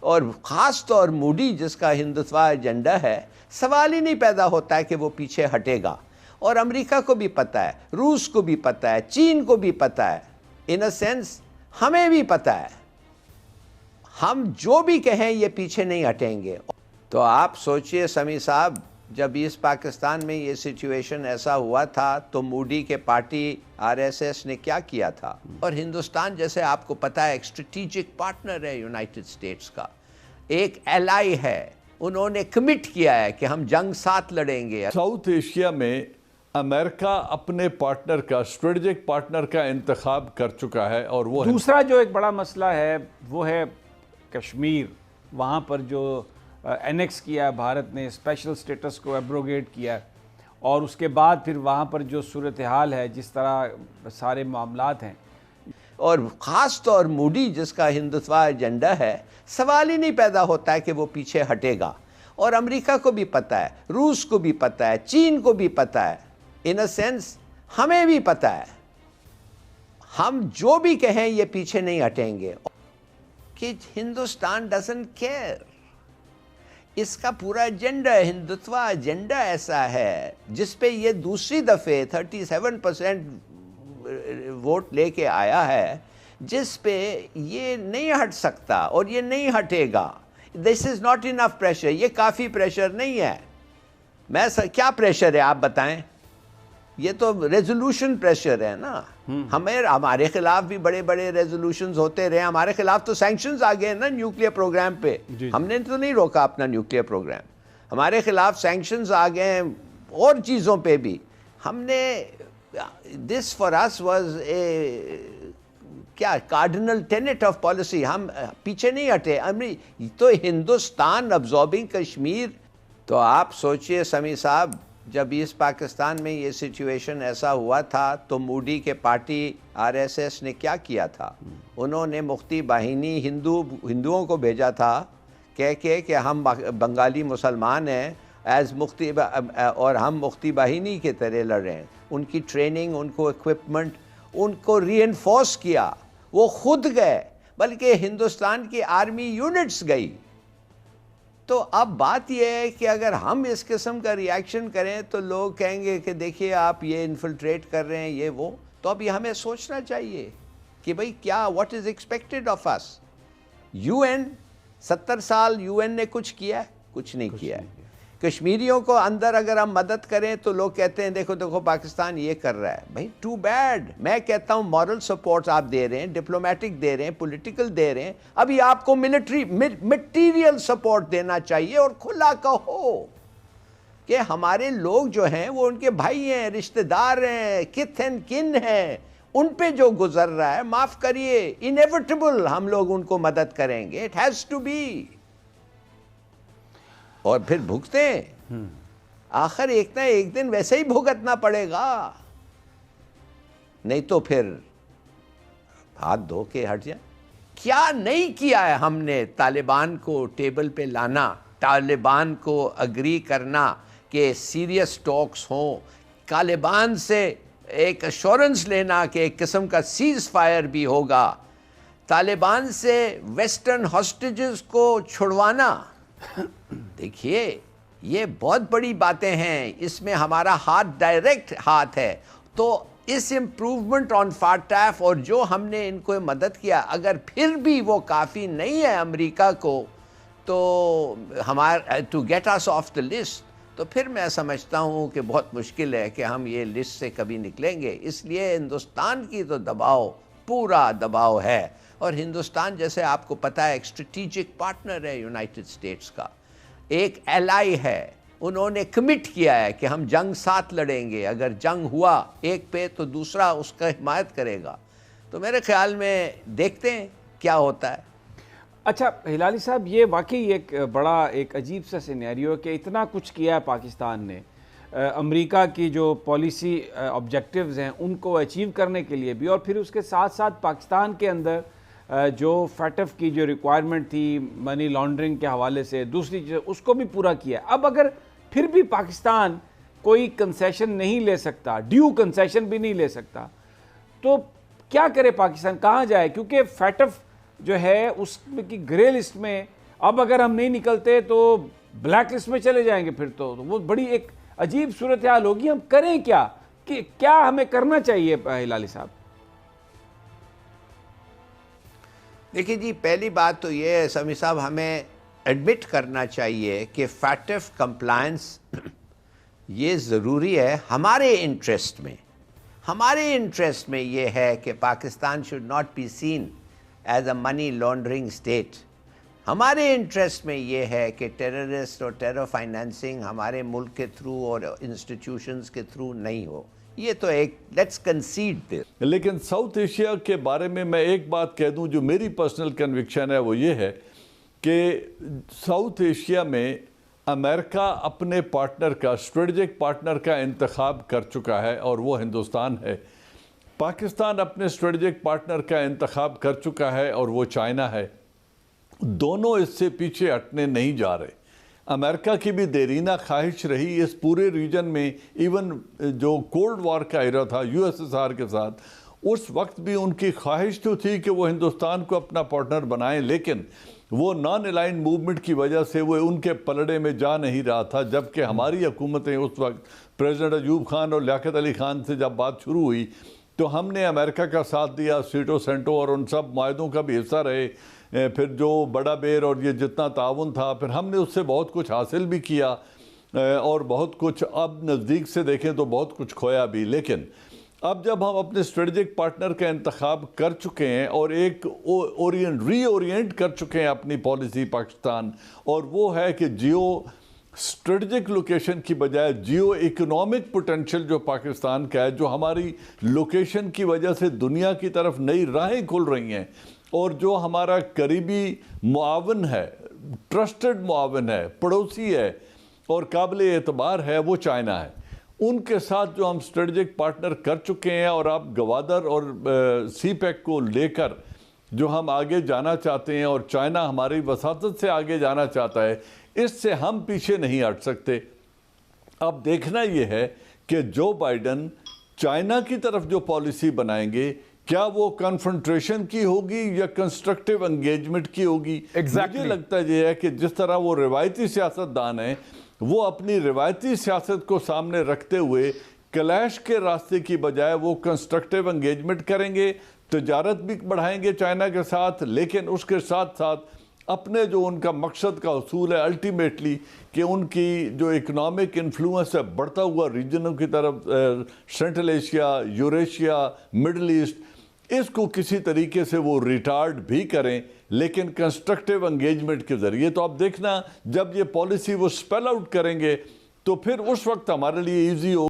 اور خاص طور موڈی جس کا ہندوتوا ایجنڈا ہے، سوال ہی نہیں پیدا ہوتا ہے کہ وہ پیچھے ہٹے گا. اور امریکہ کو بھی پتہ ہے، روس کو بھی پتہ ہے، چین کو بھی پتہ ہے، ان اے سینس ہمیں بھی پتہ ہے. ہم جو بھی کہیں یہ پیچھے نہیں ہٹیں گے. تو آپ سوچئے سمیع صاحب، جب ایسٹ پاکستان میں یہ سچویشن ایسا ہوا تھا تو موڈی کے پارٹی آر ایس ایس نے کیا کیا تھا؟ اور ہندوستان جیسے آپ کو پتہ ہے ایک اسٹریٹجک پارٹنر ہے یونائٹڈ اسٹیٹس کا، ایک ایلائی ہے. انہوں نے کمٹ کیا ہے کہ ہم جنگ ساتھ لڑیں گے. ساؤتھ ایشیا میں امریکہ اپنے پارٹنر کا، اسٹریٹجک پارٹنر کا انتخاب کر چکا ہے، اور وہ دوسرا جو ایک بڑا مسئلہ ہے وہ ہے کشمیر. وہاں پر جو اینیکس کیا ہے بھارت نے، اسپیشل سٹیٹس کو ایبروگیٹ کیا ہے، اور اس کے بعد پھر وہاں پر جو صورتحال ہے، جس طرح سارے معاملات ہیں. اور خاص طور موڈی جس کا ہندوتوا ایجنڈا ہے، سوال ہی نہیں پیدا ہوتا ہے کہ وہ پیچھے ہٹے گا. اور امریکہ کو بھی پتہ ہے، روس کو بھی پتہ ہے، چین کو بھی پتہ ہے، ان اے سینس ہمیں بھی پتہ ہے. ہم جو بھی کہیں یہ پیچھے نہیں ہٹیں گے کہ ہندوستان ڈزنٹ کیئر. اس کا پورا ایجنڈا، ہندوتوا ایجنڈا ایسا ہے جس پہ یہ دوسری دفعہ 37% ووٹ لے کے آیا ہے، جس پہ یہ نہیں ہٹ سکتا اور یہ نہیں ہٹے گا. دس از ناٹ انف پریشر. یہ کافی پریشر نہیں ہے. کیا پریشر ہے آپ بتائیں؟ یہ تو ریزولوشن پریشر ہے نا. ہمارے خلاف بھی بڑے بڑے ریزولوشنز ہوتے رہے. ہمارے خلاف تو سینکشنز آ گئے نا نیوکلیر پروگرام پہ. ہم نے تو نہیں روکا اپنا نیوکلیر پروگرام. ہمارے خلاف سینکشنز آ گئے ہیں اور چیزوں پہ بھی. ہم نے this for us was a کیا کارڈنل ٹینٹ آف پالیسی. ہم پیچھے نہیں ہٹے. تو ہندوستان ابزاربنگ کشمیر. تو آپ سوچئے سمیع صاحب، جب ایسٹ پاکستان میں یہ سچویشن ایسا ہوا تھا تو موڈی کے پارٹی آر ایس ایس نے کیا کیا تھا؟ انہوں نے مفتی باہینی ہندوؤں کو بھیجا تھا کہ ہم بنگالی مسلمان ہیں ایز مفتی، اور ہم مفتی باہینی کے طرح لڑ رہے ہیں. ان کی ٹریننگ، ان کو ایکوپمنٹ، ان کو ری انفورس کیا. وہ خود گئے، بلکہ ہندوستان کی آرمی یونٹس گئی. تو اب بات یہ ہے کہ اگر ہم اس قسم کا ری ایکشن کریں تو لوگ کہیں گے کہ دیکھیے آپ یہ انفلٹریٹ کر رہے ہیں، یہ وہ. تو اب یہ ہمیں سوچنا چاہیے کہ بھئی کیا what is expected of us. U N 70 سال یو این نے کچھ کیا ہے؟ کچھ نہیں کیا ہے. کشمیریوں کو اندر اگر ہم مدد کریں تو لوگ کہتے ہیں دیکھو پاکستان یہ کر رہا ہے. بھائی ٹو بیڈ. میں کہتا ہوں مورل سپورٹ آپ دے رہے ہیں، ڈپلومیٹک دے رہے ہیں، پولیٹیکل دے رہے ہیں. ابھی آپ کو ملٹری مٹیریل سپورٹ دینا چاہیے اور کھلا کہو کہ ہمارے لوگ جو ہیں وہ ان کے بھائی ہیں، رشتہ دار ہیں، کت اینڈ کن ہیں. ان پہ جو گزر رہا ہے معاف کریے، انیویٹیبل ہم لوگ ان کو مدد کریں گے. It has to be. اور پھر بھگتے ہیں آخر ایک نہ ایک دن ویسے ہی بھگتنا پڑے گا. نہیں تو پھر ہاتھ دھو کے ہٹ جائیں. کیا نہیں کیا ہے ہم نے؟ طالبان کو ٹیبل پہ لانا، طالبان کو اگری کرنا کہ سیریس ٹاکس ہوں، طالبان سے ایک ایشورنس لینا کہ ایک قسم کا سیز فائر بھی ہوگا، طالبان سے ویسٹرن ہاسٹیجز کو چھڑوانا. دیکھیے یہ بہت بڑی باتیں ہیں. اس میں ہمارا ہاتھ ڈائریکٹ ہاتھ ہے. تو اس امپروومنٹ آن فاٹیف اور جو ہم نے ان کو مدد کیا، اگر پھر بھی وہ کافی نہیں ہے امریکہ کو تو ہمارا to get us off the list, تو پھر میں سمجھتا ہوں کہ بہت مشکل ہے کہ ہم یہ لسٹ سے کبھی نکلیں گے. اس لیے ہندوستان کی تو دباؤ، پورا دباؤ ہے. اور ہندوستان جیسے آپ کو پتہ ہے ایک اسٹریٹجک پارٹنر ہے یونائٹڈ اسٹیٹس کا، ایک ایلائی ہے. انہوں نے کمٹ کیا ہے کہ ہم جنگ ساتھ لڑیں گے. اگر جنگ ہوا ایک پہ تو دوسرا اس کا حمایت کرے گا. تو میرے خیال میں دیکھتے ہیں کیا ہوتا ہے. اچھا ہلالی صاحب، یہ واقعی ایک بڑا ایک عجیب سا سینیریو ہے کہ اتنا کچھ کیا ہے پاکستان نے امریکہ کی جو پالیسی آبجیکٹیوز ہیں ان کو اچیو کرنے کے لیے بھی، اور پھر اس کے ساتھ ساتھ پاکستان کے اندر جو فیٹف کی جو ریکوائرمنٹ تھی منی لانڈرنگ کے حوالے سے، دوسری چیز اس کو بھی پورا کیا. اب اگر پھر بھی پاکستان کوئی کنسیشن نہیں لے سکتا، ڈیو کنسیشن بھی نہیں لے سکتا، تو کیا کرے پاکستان؟ کہاں جائے؟ کیونکہ فیٹف جو ہے اس کی گرے لسٹ میں اب اگر ہم نہیں نکلتے تو بلیک لسٹ میں چلے جائیں گے، پھر تو وہ بڑی ایک عجیب صورتحال ہوگی. ہم کریں کیا؟ کہ کیا ہمیں کرنا چاہیے ہلالی صاحب؟ دیکھیے جی، پہلی بات تو یہ ہے سمیع صاحب، ہمیں ایڈمٹ کرنا چاہیے کہ فیٹف کمپلائنس یہ ضروری ہے ہمارے انٹرسٹ میں. ہمارے انٹرسٹ میں یہ ہے کہ Pakistan should not be seen as a money laundering state. ہمارے انٹرسٹ میں یہ ہے کہ ٹیررسٹ اور ٹیرر فائنینسنگ ہمارے ملک کے تھرو اور انسٹیٹیوشنز کے تھرو نہیں ہو. یہ تو ایک لیٹس کنسیڈ دس. لیکن ساؤتھ ایشیا کے بارے میں ایک بات کہہ دوں جو میری پرسنل کنوکشن ہے، وہ یہ ہے کہ ساؤتھ ایشیا میں امریکہ اپنے پارٹنر کا، اسٹریٹجک پارٹنر کا انتخاب کر چکا ہے اور وہ ہندوستان ہے. پاکستان اپنے اسٹریٹجک پارٹنر کا انتخاب کر چکا ہے اور وہ چائنا ہے. دونوں اس سے پیچھے ہٹنے نہیں جا رہے. امریکہ کی بھی دیرینہ خواہش رہی اس پورے ریجن میں، ایون جو کولڈ وار کا ایرا تھا USSR کے ساتھ، اس وقت بھی ان کی خواہش تو تھی کہ وہ ہندوستان کو اپنا پارٹنر بنائیں، لیکن وہ نان الائنڈ موومنٹ کی وجہ سے وہ ان کے پلڑے میں جا نہیں رہا تھا. جبکہ ہماری حکومتیں اس وقت پریزیڈنٹ ایوب خان اور لیاقت علی خان سے جب بات شروع ہوئی تو ہم نے امریکہ کا ساتھ دیا، سیٹو سینٹو اور ان سب معاہدوں کا بھی حصہ رہے. پھر جو بڑا بیر اور یہ جتنا تعاون تھا، پھر ہم نے اس سے بہت کچھ حاصل بھی کیا اور بہت کچھ اب نزدیک سے دیکھیں تو بہت کچھ کھویا بھی. لیکن اب جب ہم اپنے اسٹریٹجک پارٹنر کا انتخاب کر چکے ہیں اور ایک ری اورینٹ کر چکے ہیں اپنی پالیسی پاکستان، اور وہ ہے کہ جیو اسٹریٹجک لوکیشن کی بجائے جیو اکنامک پوٹینشل جو پاکستان کا ہے، جو ہماری لوکیشن کی وجہ سے دنیا کی طرف نئی راہیں کھل رہی ہیں، اور جو ہمارا قریبی معاون ہے، ٹرسٹڈ معاون ہے، پڑوسی ہے اور قابل اعتبار ہے، وہ چائنا ہے. ان کے ساتھ جو ہم اسٹریٹجک پارٹنر کر چکے ہیں اور آپ گوادر اور سی پیک کو لے کر جو ہم آگے جانا چاہتے ہیں اور چائنا ہماری وساطت سے آگے جانا چاہتا ہے، اس سے ہم پیچھے نہیں ہٹ سکتے. اب دیکھنا یہ ہے کہ جو بائیڈن چائنا کی طرف جو پالیسی بنائیں گے، کیا وہ کنفرنٹریشن کی ہوگی یا کنسٹرکٹیو انگیجمنٹ کی ہوگی. مجھے لگتا یہ ہے کہ جس طرح وہ روایتی سیاست دان ہیں، وہ اپنی روایتی سیاست کو سامنے رکھتے ہوئے کلیش کے راستے کی بجائے وہ کنسٹرکٹیو انگیجمنٹ کریں گے، تجارت بھی بڑھائیں گے چائنا کے ساتھ، لیکن اس کے ساتھ ساتھ اپنے جو ان کا مقصد کا حصول ہے الٹیمیٹلی کہ ان کی جو اکنامک انفلوئنس ہے بڑھتا ہوا ریجنوں کی طرف، central Asia, Eurasia, Middle East, اس کو کسی طریقے سے وہ ریٹارڈ بھی کریں، لیکن کنسٹرکٹیو انگیجمنٹ کے ذریعے. تو اب دیکھنا جب یہ پالیسی وہ سپیل آؤٹ کریں گے تو پھر اس وقت ہمارے لیے ایزی ہو